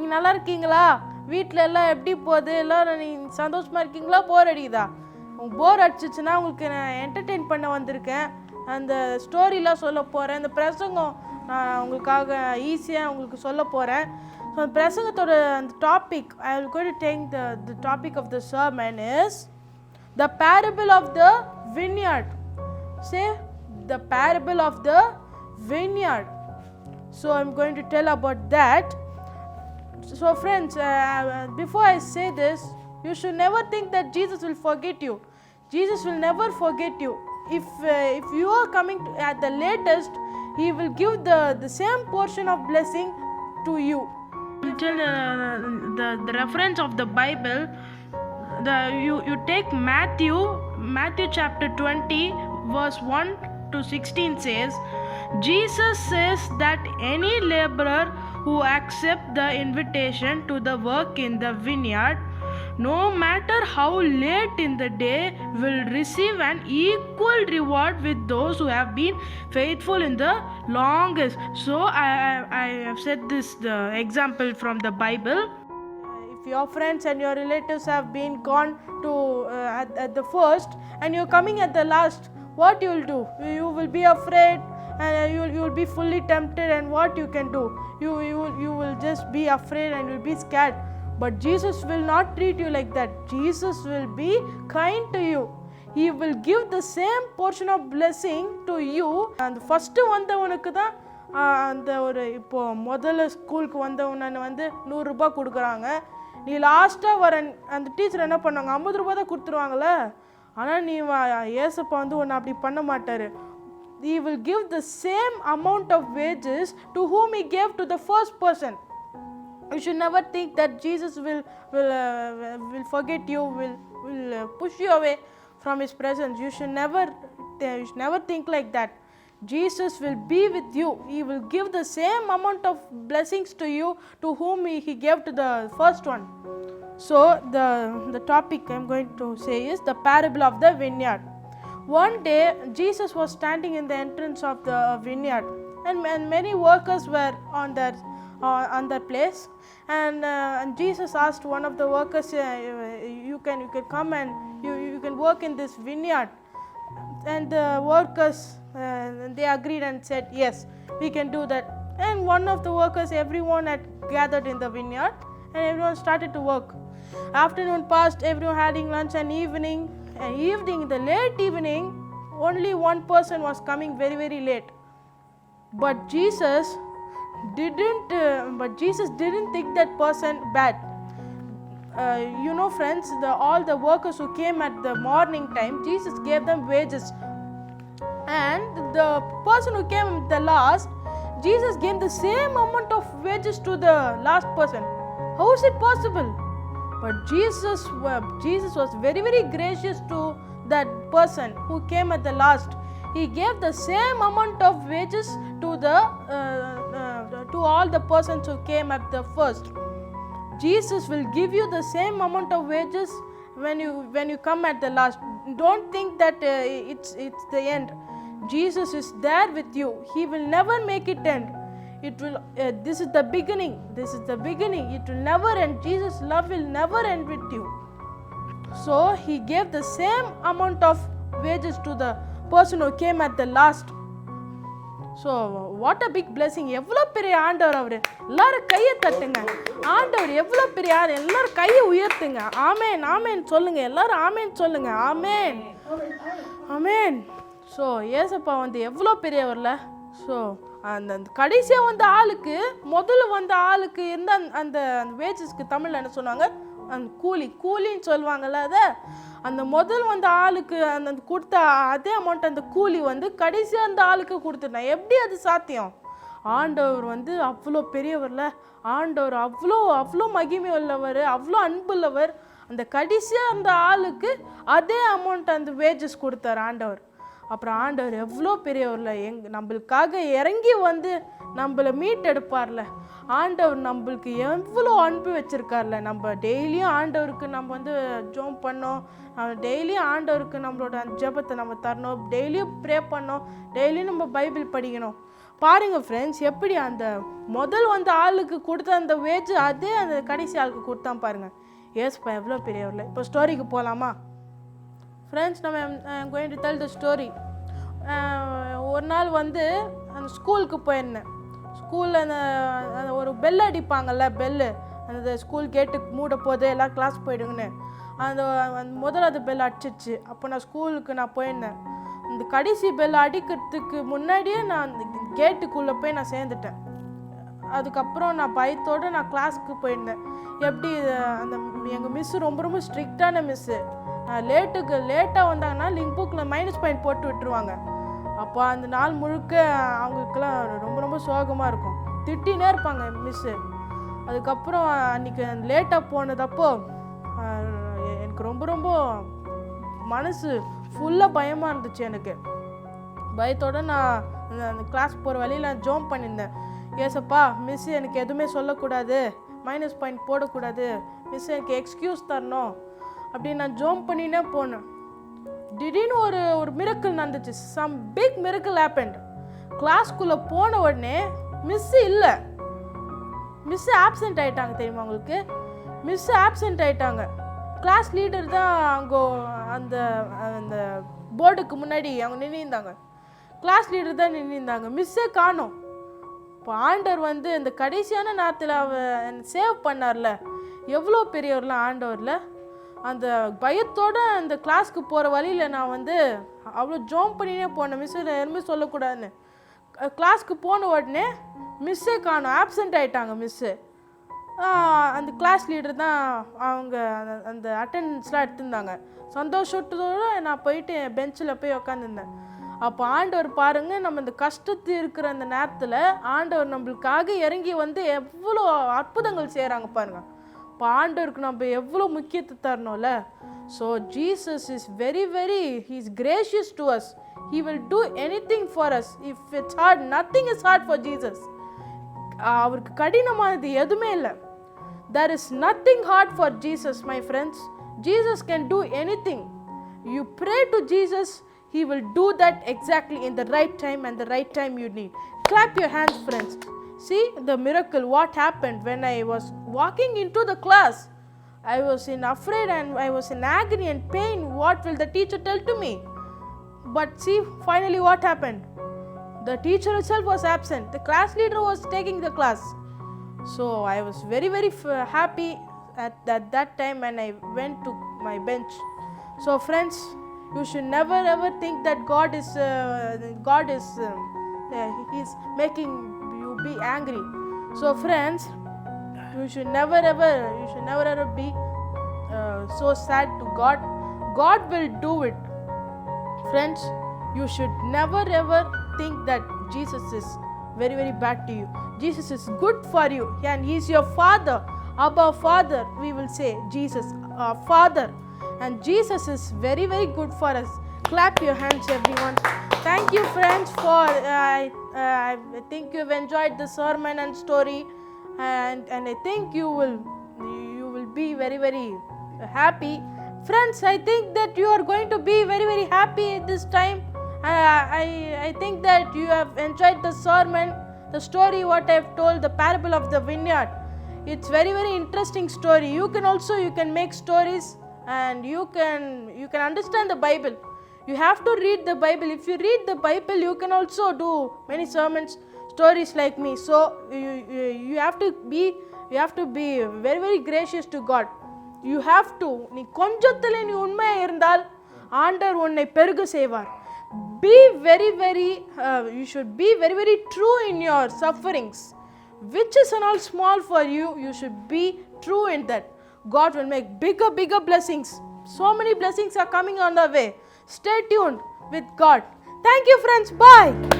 நீங்கள் நல்லா இருக்கீங்களா? வீட்டில் எல்லாம் எப்படி போகுது? எல்லோரும் நீங்கள் சந்தோஷமாக இருக்கீங்களா? போர் அடிக்குதா? போர் அடிச்சிச்சுன்னா உங்களுக்கு நான் என்டர்டெயின் பண்ண வந்திருக்கேன். அந்த ஸ்டோரிலாம் சொல்ல போகிறேன். இந்த பிரசங்கம் நான் உங்களுக்காக ஈஸியாக உங்களுக்கு சொல்ல போகிறேன். ஸோ பிரசங்கத்தோட அந்த topic, I will going to take the topic of the sermon is the parable of the vineyard. Say the parable of the vineyard. So I'm going to tell about that. So friends, before I say this, you should never think that Jesus will forget you. Jesus will never forget you. If you are coming at the latest, he will give the same portion of blessing to you. Until the reference of the Bible, you take Matthew chapter 20 verse 1 to 16 says, Jesus says that any laborer who accepts the invitation to the work in the vineyard, no matter how late in the day, will receive an equal reward with those who have been faithful in the longest. So I have said this the example from the Bible. If your friends and your relatives have been gone to at the first and you're coming at the last, what you will do? You will be afraid and you will be fully tempted, and what you can do? You will just be afraid and you'll be scared. But Jesus will not treat you like that. Jesus will be kind to you. He will give the same portion of blessing to you. And first வந்தவனுக்கு தான் அந்த ஒரு இப்போ முதல்ல ஸ்கூலுக்கு வந்தவனை வந்து 100 ரூபாய் கொடுக்குறாங்க. நீ லாஸ்ட்டாக வர அந்த டீச்சர் என்ன பண்ணுவாங்க? 50 ரூபாய் தான் கொடுத்துருவாங்களே. ஆனால் நீ ஏசப்பா வந்து ஒன்று அப்படி பண்ண மாட்டார். He will give the same amount of wages to whom he gave to the first person. You should never think that Jesus will forget you, will push you away from his presence. You should never think like that. Jesus will be with you. He will give the same amount of blessings to you to whom he gave to the first one. So the topic I'm going to say is the parable of the vineyard. One day Jesus was standing in the entrance of the vineyard, and many workers were on their place, and Jesus asked one of the workers, you can come and you can work in this vineyard. And the workers they agreed and said, yes, we can do that. And one of the workers, everyone had gathered in the vineyard and everyone started to work. Afternoon passed, everyone having lunch, and evening, the late evening, only one person was coming very, very late. But Jesus didn't think that person bad. Friends, all the workers who came at the morning time, Jesus gave them wages. And the person who came the last, Jesus gave the same amount of wages to the last person. How is it possible? But Jesus was very, very gracious to that person who came at the last. He gave the same amount of wages to all the persons who came at the first. Jesus will give you the same amount of wages when you come at the last. Don't think that it's the end. Jesus is there with you. He will never make it end. This is the beginning. It will never end. Jesus' love will never end with you. So he gave the same amount of wages to the person who came at the last. So what a big blessing. எவ்வளோ பெரிய ஆண்டவர் அவர். எல்லாரும் கையை தட்டுங்க. ஆண்டவர் எவ்வளோ பெரிய ஆள். எல்லாரும் கையை உயர்த்துங்க. ஆமேன் ஆமேன் சொல்லுங்க. எல்லாரும் ஆமேன் சொல்லுங்க. ஆமேன் ஆமேன். ஸோ ஏசப்பா வந்து எவ்வளோ பெரியவர்ல. ஸோ அந்த கடைசியாக வந்த ஆளுக்கு, முதல்ல வந்த ஆளுக்கு இருந்த அந்த வேஜஸ்க்கு தமிழில் என்ன சொன்னாங்க? அந்த கூலின்னு சொல்லுவாங்கள்ல. அதை அந்த முதல் வந்த ஆளுக்கு அந்த கொடுத்த அதே அமௌண்ட் அந்த கூலி வந்து கடைசியாக அந்த ஆளுக்கு கொடுத்துட்டேன். எப்படி அது சாத்தியம்? ஆண்டவர் வந்து அவ்வளோ பெரியவர்ல. ஆண்டவர் அவ்வளோ மகிமை உள்ளவர், அவ்வளோ அன்பு உள்ளவர். அந்த கடைசியாக அந்த ஆளுக்கு அதே அமௌண்ட் அந்த வேஜஸ் கொடுத்தார் ஆண்டவர். அப்புறம் ஆண்டவர் எவ்வளோ பெரியவர்ல. நம்மளுக்காக இறங்கி வந்து நம்மளை மீட்டெடுப்பார்ல. ஆண்டவர் நம்மளுக்கு எவ்வளோ அன்பு வச்சுருக்கார்ல. நம்ம டெய்லியும் ஆண்டவருக்கு நம்ம வந்து ஜோம் பண்ணோம். டெய்லியும் ஆண்டவருக்கு நம்மளோட ஜெபத்தை நம்ம தரணும். டெய்லியும் ப்ரே பண்ணோம். டெய்லியும் நம்ம பைபிள் படிக்கணும். பாருங்கள் ஃப்ரெண்ட்ஸ், எப்படி அந்த முதல் வந்த ஆளுக்கு கொடுத்த அந்த வேஜ் அதே அந்த கடைசி ஆளுக்கு கொடுத்தான் பாருங்கள். ஏசுப்பா எவ்வளோ பெரியவர்ல. இப்போ ஸ்டோரிக்கு போகலாமா ஃப்ரெண்ட்ஸ்? நம்ம going to tell the story. ஒரு நாள் வந்து அந்த ஸ்கூலுக்கு போயிருந்தேன். ஸ்கூலில் அந்த ஒரு பெல் அடிப்பாங்கள்ல, பெல்லு, அந்த ஸ்கூல் கேட்டுக்கு மூட போது எல்லாம் கிளாஸ் போயிடுங்கன்னு அந்த முதலாவது பெல் அடிச்சிச்சு. அப்போ நான் ஸ்கூலுக்கு போயிருந்தேன். இந்த கடைசி பெல் அடிக்கிறதுக்கு முன்னாடியே நான் அந்த கேட்டுக்குள்ளே போய் நான் சேர்ந்துட்டேன். அதுக்கப்புறம் நான் பயத்தோடு நான் கிளாஸுக்கு போயிருந்தேன். எப்படி அந்த எங்கள் மிஸ்ஸு ரொம்ப ரொம்ப ஸ்ட்ரிக்டான மிஸ்ஸு. லேட்டாக வந்தாங்கன்னா லிங்க் புக்கில் மைனஸ் பாயிண்ட் போட்டு விட்டுருவாங்க. அப்போ அந்த நாள் முழுக்க அவங்களுக்கெல்லாம் ரொம்ப ரொம்ப சோகமாக இருக்கும். திட்டினே இருப்பாங்க மிஸ்ஸு. அதுக்கப்புறம் அன்றைக்கி லேட்டாக போனதப்போ எனக்கு ரொம்ப ரொம்ப மனசு ஃபுல்லாக பயமாக இருந்துச்சு. எனக்கு பயத்தோடு நான் அந்த கிளாஸ் போகிற வழியில் நான் ஜோம் பண்ணியிருந்தேன். ஏசப்பா, மிஸ் எனக்கு எதுவுமே சொல்லக்கூடாது, மைனஸ் பாயிண்ட் போடக்கூடாது, மிஸ் எனக்கு எக்ஸ்கியூஸ் தரணும் அப்படின்னு நான் ஜோம் பண்ணினே போனேன். திடீர்னு ஒரு மிரக்கிள் நடந்துச்சு. Some big miracle happened. கிளாஸ்க்குள்ளே போன உடனே மிஸ்ஸு இல்லை, மிஸ்ஸு ஆப்சண்ட் ஆகிட்டாங்க. தெரியுமா உங்களுக்கு? மிஸ்ஸு ஆப்சண்ட் ஆகிட்டாங்க. கிளாஸ் லீடர் தான் அங்கே அந்த அந்த போர்டுக்கு முன்னாடி அவங்க நின்றுந்தாங்க. கிளாஸ் லீடர் தான் நின்றுந்தாங்க. மிஸ்ஸே காணோம். இப்போ ஆண்டவர் வந்து இந்த கடைசியான நேரத்தில் சேவ் பண்ணார்ல, எவ்வளோ பெரியவர்லாம் ஆண்டவரில். அந்த பயத்தோடு அந்த கிளாஸ்க்கு போகிற வழியில் நான் வந்து அவ்வளோ ஜோம் பண்ணினே போனேன். மிஸ்ஸு எதுவுமே சொல்லக்கூடாதுன்னு. கிளாஸ்க்கு போன உடனே மிஸ்ஸே காணோம், ஆப்சண்ட் ஆகிட்டாங்க மிஸ்ஸு. அந்த கிளாஸ் லீடர் தான் அவங்க அந்த அட்டெண்டன்ஸ்லாம் எடுத்துருந்தாங்க. சந்தோஷத்தோடு நான் போயிட்டு என் பெஞ்சில் போய் உக்காந்துருந்தேன். அப்போ ஆண்டவர் பாருங்கள், நம்ம இந்த கஷ்டத்து இருக்கிற அந்த நேரத்தில் ஆண்டவர் நம்மளுக்காக இறங்கி வந்து எவ்வளோ அற்புதங்கள் செய்கிறாங்க பாருங்கள். இப்போ ஆண்டவருக்கு நம்ம எவ்வளோ முக்கியத்துவம் தரணும்ல. So Jesus is very very he is gracious to us. He will do anything for us. If it's hard, nothing is hard for Jesus. அவருக்கு கடினமானது எதுவுமே இல்லை. There is nothing hard for Jesus, my friends. Jesus can do anything. You pray to Jesus, He will do that exactly in the right time and the right time you need. Clap your hands, friends. See the miracle, what happened when I was walking into the class. I was afraid and I was in agony and pain. What will the teacher tell to me? But see, finally what happened? The teacher itself was absent. The class leader was taking the class. So I was very very happy at that time when I went to my bench. So friends, you should never ever think that God is He's making you be angry. So friends, you should never ever be so sad to God. God will do it. Friends, you should never ever think that Jesus is very very bad to you. Jesus is good for you and He is your Father. Abba Father, we will say Jesus, our Father. And Jesus is very very good for us. Clap your hands everyone. Thank you friends for I think you've enjoyed the sermon and story, and I think you will be very very happy. Friends, I think that you are going to be very very happy at this time. I think that you have enjoyed the sermon, the story what I have told, the parable of the vineyard. It's very very interesting story. You can make stories, and you can understand the Bible. You have to read the Bible. If you read the Bible, you can also do many sermons, stories like me. So you have to be very very gracious to God. You have to, நீ கொஞ்சத்துல நீ உண்மையா இருந்தால் ஆண்டவர் உன்னை பெருக செய்வார். Be very very you should be very very true in your sufferings, which is and all small for you. You should be true in that. God will make bigger blessings. So many blessings are coming on the way. Stay tuned with God. Thank you friends. Bye.